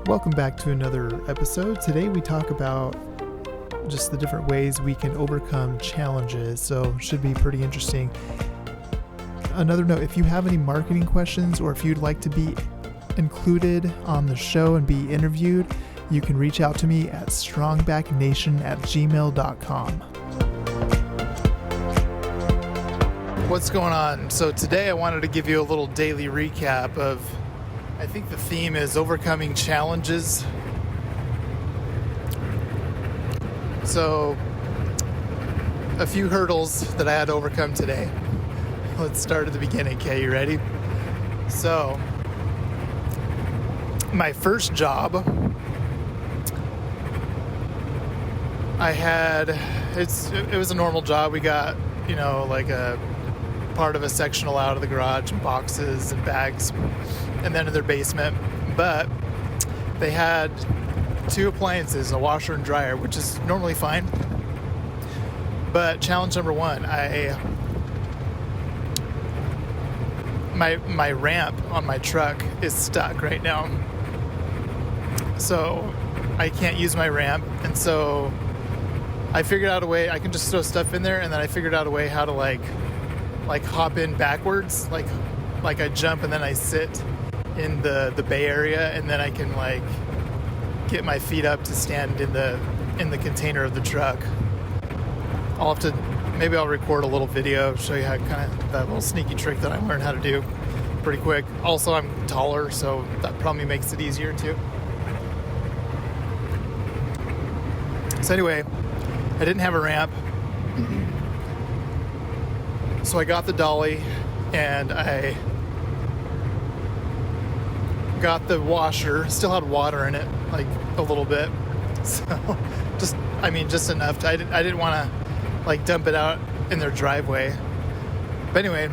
Welcome back to another episode. Today we talk about just the different ways we can overcome challenges, so should be pretty interesting. Another note, if you have any marketing questions or if you'd like to be included on the show and be interviewed, you can reach out to me at strongbacknation@gmail.com. What's going on? So today I wanted to give you a little daily recap of, I think the theme is overcoming challenges. So, a few hurdles that I had to overcome today. Let's start at the beginning. Okay, you ready? So, my first job, it was a normal job. We got, like a part of a sectional out of the garage, and boxes and bags, and then in their basement. But they had two appliances, a washer and dryer, which is normally fine. But challenge number one, my ramp on my truck is stuck right now. So I can't use my ramp, and so I figured out a way. I can just throw stuff in there, and then I figured out a way how to like hop in backwards, like I jump and then I sit in the bay area, and then I can like get my feet up to stand in the container of the truck. Maybe I'll record a little video, show you how kind of that little sneaky trick that I learned how to do pretty quick. Also, I'm taller, so that probably makes it easier too. So anyway, I didn't have a ramp. So I got the dolly and I got the washer. Still had water in it, like a little bit. So just enough. I didn't want to like dump it out in their driveway. But anyway,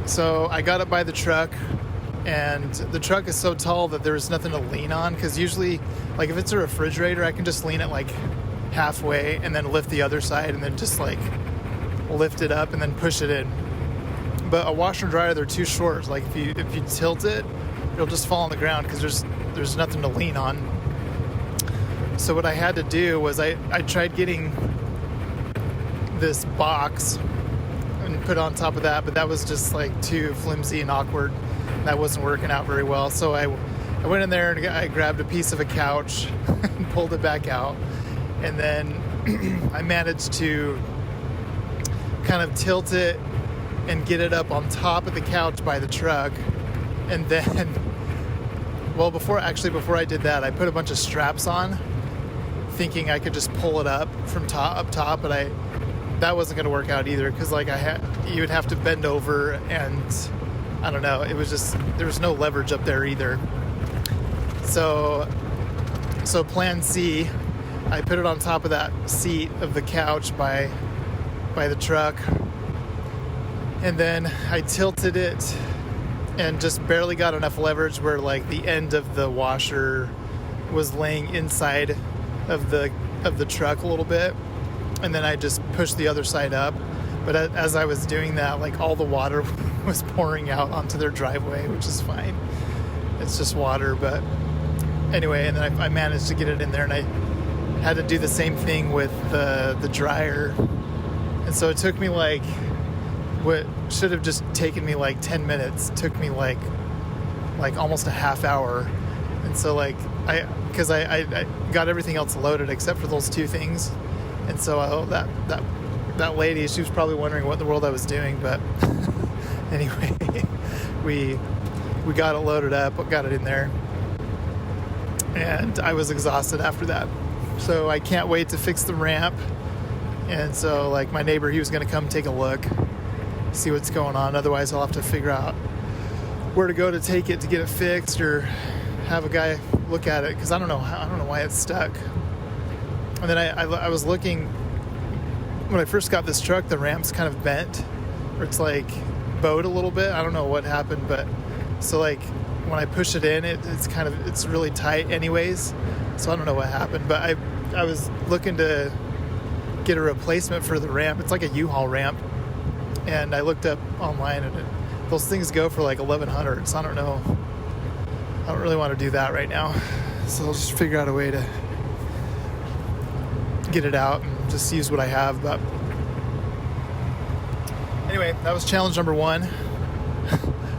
so I got it by the truck, and the truck is so tall that there's nothing to lean on, because usually, like if it's a refrigerator, I can just lean it like halfway and then lift the other side and then just like lift it up and then push it in. But a washer and dryer, they're too short. Like if you tilt it, it'll just fall on the ground because there's nothing to lean on. So what I had to do was I tried getting this box and put on top of that, but that was just like too flimsy and awkward. That wasn't working out very well. So I went in there and I grabbed a piece of a couch and pulled it back out, and then I managed to kind of tilt it and get it up on top of the couch by the truck. And then, before I did that, I put a bunch of straps on, thinking I could just pull it up from up top, but that wasn't going to work out either, because like you would have to bend over, and I don't know, there was no leverage up there either. So plan C, I put it on top of that seat of the couch by the truck, and then I tilted it and just barely got enough leverage where like the end of the washer was laying inside of the truck a little bit, and then I just pushed the other side up. But as I was doing that, like all the water was pouring out onto their driveway, which is fine, it's just water. But anyway, and then I managed to get it in there, and I had to do the same thing with the dryer. And so it took me like what should have just taken me like 10 minutes took me like almost a half hour. And so like because I got everything else loaded except for those two things. And so that lady, she was probably wondering what in the world I was doing. But anyway, we got it loaded up, got it in there, and I was exhausted after that. So I can't wait to fix the ramp. And so like my neighbor, he was going to come take a look, see what's going on. Otherwise I'll have to figure out where to go to take it to get it fixed, or have a guy look at it, because I don't know why it's stuck. And then I was looking, when I first got this truck, the ramp's kind of bent, or it's like bowed a little bit. I don't know what happened, but so like when I push it in, it's really tight anyways. So I don't know what happened, but I was looking to get a replacement for the ramp. It's like a U-Haul ramp, and I looked up online, and those things go for like $1,100. So I don't know really want to do that right now. So I'll just figure out a way to get it out and just use what I have. But anyway, that was challenge number 1.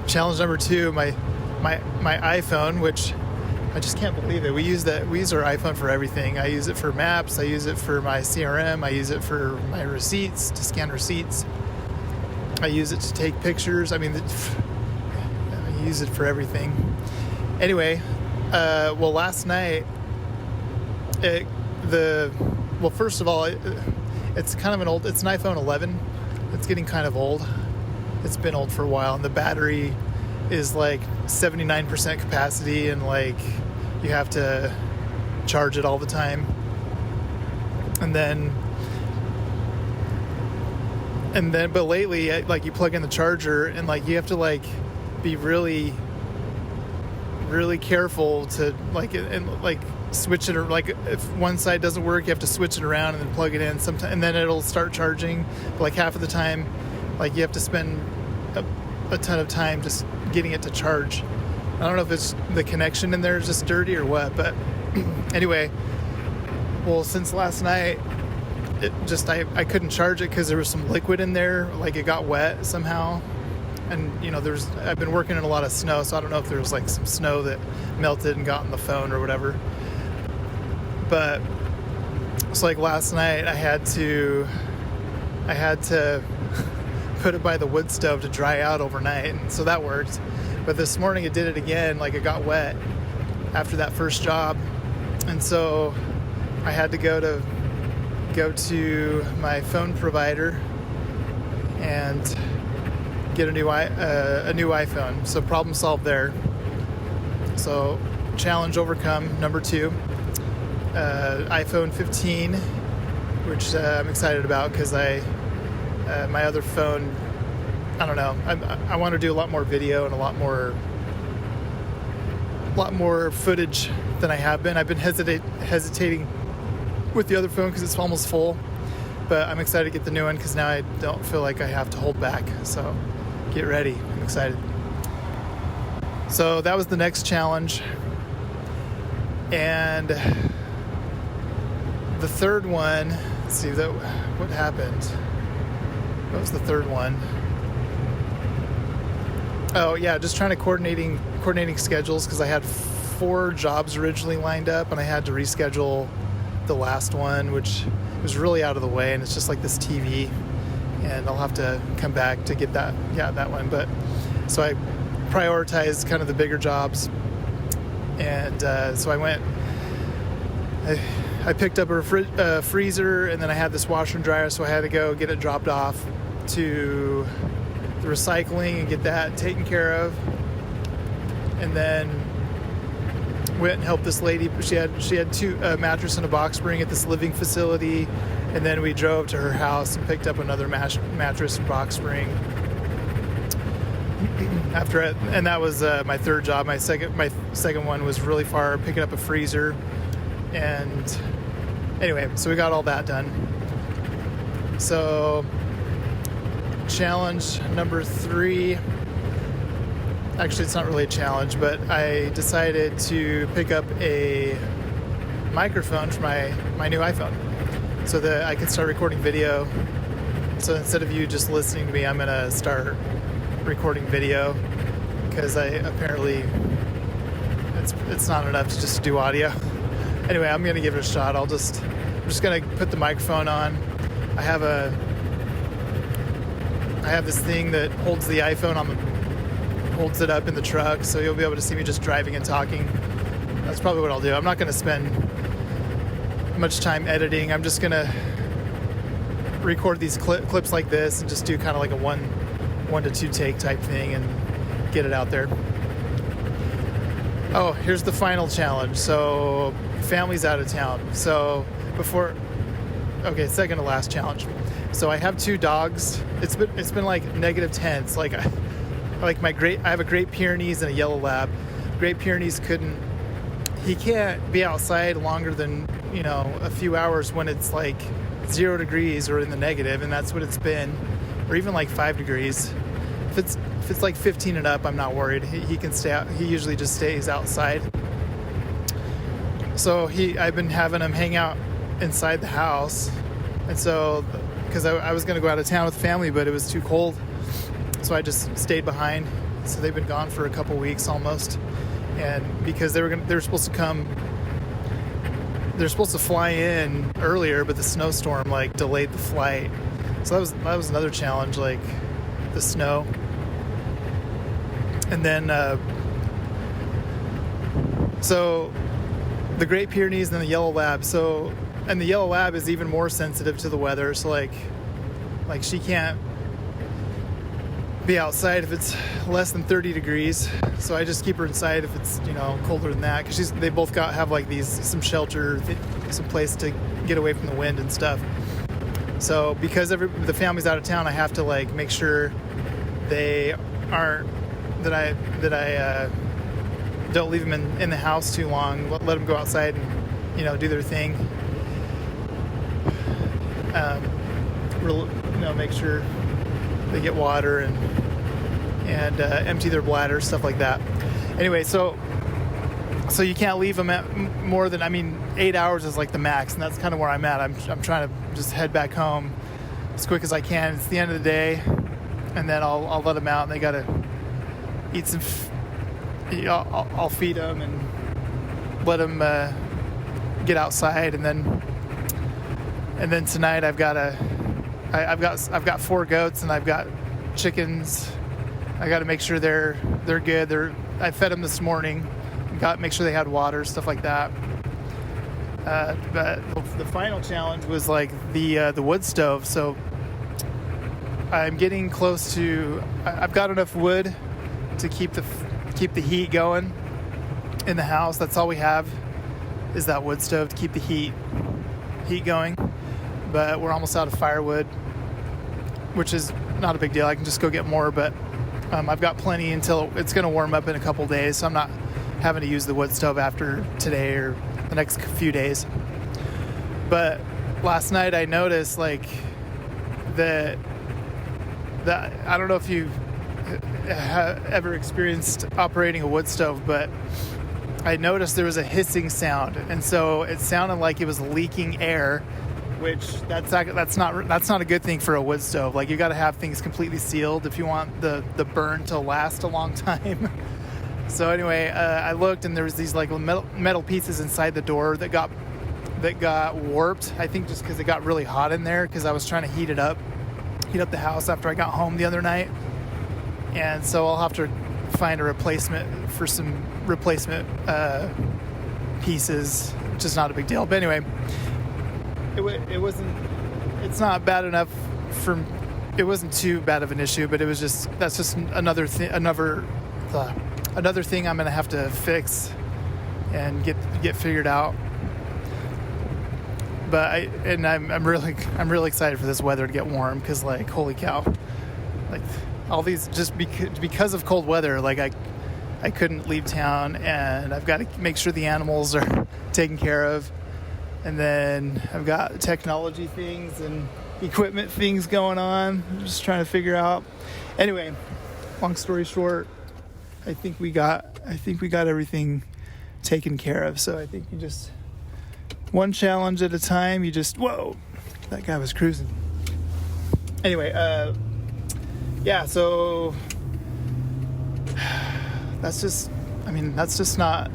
Challenge number 2, my iPhone, which I just can't believe it. We use our iPhone for everything. I use it for maps. I use it for my CRM. I use it for my receipts, to scan receipts. I use it to take pictures. I mean, I use it for everything. Anyway, well, last night, first of all, it's kind of it's an iPhone 11. It's getting kind of old. It's been old for a while, and the battery is like 79% capacity, and like you have to charge it all the time. But lately, like you plug in the charger, and like you have to like be really, really careful to switch it, or like if one side doesn't work, you have to switch it around and then plug it in sometime, and then it'll start charging. But like half of the time, like you have to spend a ton of time just getting it to charge. I don't know if it's the connection in there is just dirty or what, but anyway, well, since last night, I couldn't charge it because there was some liquid in there, like it got wet somehow. And I've been working in a lot of snow, so I don't know if there was like some snow that melted and got on the phone or whatever. But it's like last night I had to put it by the wood stove to dry out overnight, and so that worked. But this morning it did it again, like it got wet after that first job, and so I had to go to my phone provider and get a new iPhone. So problem solved there. So challenge overcome number 2. iPhone 15, which I'm excited about because my other phone, I don't know, I want to do a lot more video and a lot more footage than I have been. I've been hesitating with the other phone because it's almost full, but I'm excited to get the new one because now I don't feel like I have to hold back. So get ready, I'm excited. So that was the next challenge, and the third one, let's see, what happened? What was the third one? Oh yeah, just trying to coordinating schedules, because I had 4 jobs originally lined up, and I had to reschedule the last one, which was really out of the way, and it's just like this TV, and I'll have to come back to get that one. But so I prioritized kind of the bigger jobs, and so I picked up a freezer, and then I had this washer and dryer, so I had to go get it dropped off to the recycling and get that taken care of. And then went and helped this lady. She had 2 mattress and a box spring at this living facility, and then we drove to her house and picked up another mattress and box spring. After it, and that was my third job. My second one was really far, picking up a freezer. And anyway, so we got all that done. So challenge number 3, actually it's not really a challenge, but I decided to pick up a microphone for my new iPhone so that I can start recording video. So instead of you just listening to me, I'm gonna start recording video, because apparently it's not enough to just do audio. Anyway, I'm gonna give it a shot. I'm just gonna put the microphone on. I have this thing that holds the iPhone holds it up in the truck, so you'll be able to see me just driving and talking. That's probably what I'll do. I'm not gonna spend much time editing. I'm just gonna record these clips like this and just do kind of like a one to 2 take type thing and get it out there. Oh, here's the final challenge. So family's out of town. So second to last challenge. So I have 2 dogs. It's been like -10. Like I have a Great Pyrenees and a Yellow Lab. Great Pyrenees he can't be outside longer than, a few hours when it's like 0 degrees or in the negative, and that's what it's been, or even like 5 degrees. If if it's like 15 and up, I'm not worried. He can stay out. He usually just stays outside. So I've been having him hang out inside the house. And so, because I was going to go out of town with family, but it was too cold. So I just stayed behind. So they've been gone for a couple weeks almost. And because they were supposed to come, they're supposed to fly in earlier, but the snowstorm like delayed the flight. So that was another challenge, like the snow. And then, so the Great Pyrenees and the Yellow Lab. And the Yellow Lab is even more sensitive to the weather. So like she can't be outside if it's less than 30 degrees. So I just keep her inside if it's, colder than that. Cause they both have like some shelter, some place to get away from the wind and stuff. So because the family's out of town, I have to like make sure they aren't, that I don't leave them in the house too long. Let them go outside and, do their thing. Make sure they get water and empty their bladder, stuff like that. Anyway, so you can't leave them at more than, 8 hours is like the max, and that's kind of where I'm at. I'm trying to just head back home as quick as I can. It's the end of the day, and then I'll let them out, and they gotta eat some. I'll feed them and let them get outside, and then tonight I've got 4 goats and I've got chickens. I got to make sure they're good. I fed them this morning. Make sure they had water, stuff like that. But the final challenge was like the wood stove. So I'm getting close to. I've got enough wood to keep the heat going in the house. That's all we have is that wood stove to keep the heat going. But we're almost out of firewood, which is not a big deal. I can just go get more, but I've got plenty until it's going to warm up in a couple days, so I'm not having to use the wood stove after today or the next few days. But last night I noticed like that I don't know if you've ever experienced operating a wood stove, but I noticed there was a hissing sound, and so it sounded like it was leaking air, which that's not a good thing for a wood stove. Like, you got to have things completely sealed if you want the burn to last a long time. So anyway, I looked, and there was these like metal pieces inside the door that got warped. I think just because it got really hot in there, because I was trying to heat up the house after I got home the other night. And so I'll have to find a replacement for some replacement pieces, which is not a big deal. But anyway, it's not bad enough it wasn't too bad of an issue, but that's just another thing I'm going to have to fix and get figured out. But I'm really excited for this weather to get warm, because like, holy cow, like all these, just because of cold weather, like I couldn't leave town, and I've got to make sure the animals are taken care of. And then I've got technology things and equipment things going on. I'm just trying to figure out. Anyway, long story short, I think we got everything taken care of. So I think you just, one challenge at a time, whoa, that guy was cruising. Anyway, so that's just not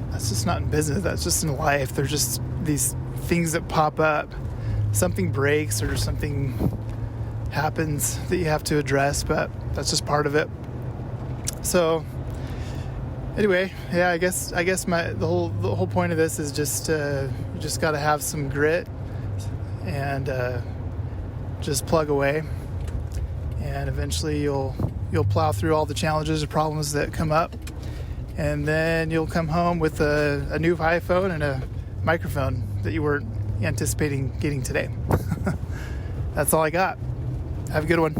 in business. That's just in life. There's just these things that pop up. Something breaks or something happens that you have to address, but that's just part of it. So anyway, yeah, I guess the whole point of this is just you just got to have some grit and just plug away, and eventually you'll plow through all the challenges or problems that come up, and then you'll come home with a new iPhone and a microphone that you weren't anticipating getting today. That's all I got. Have a good one.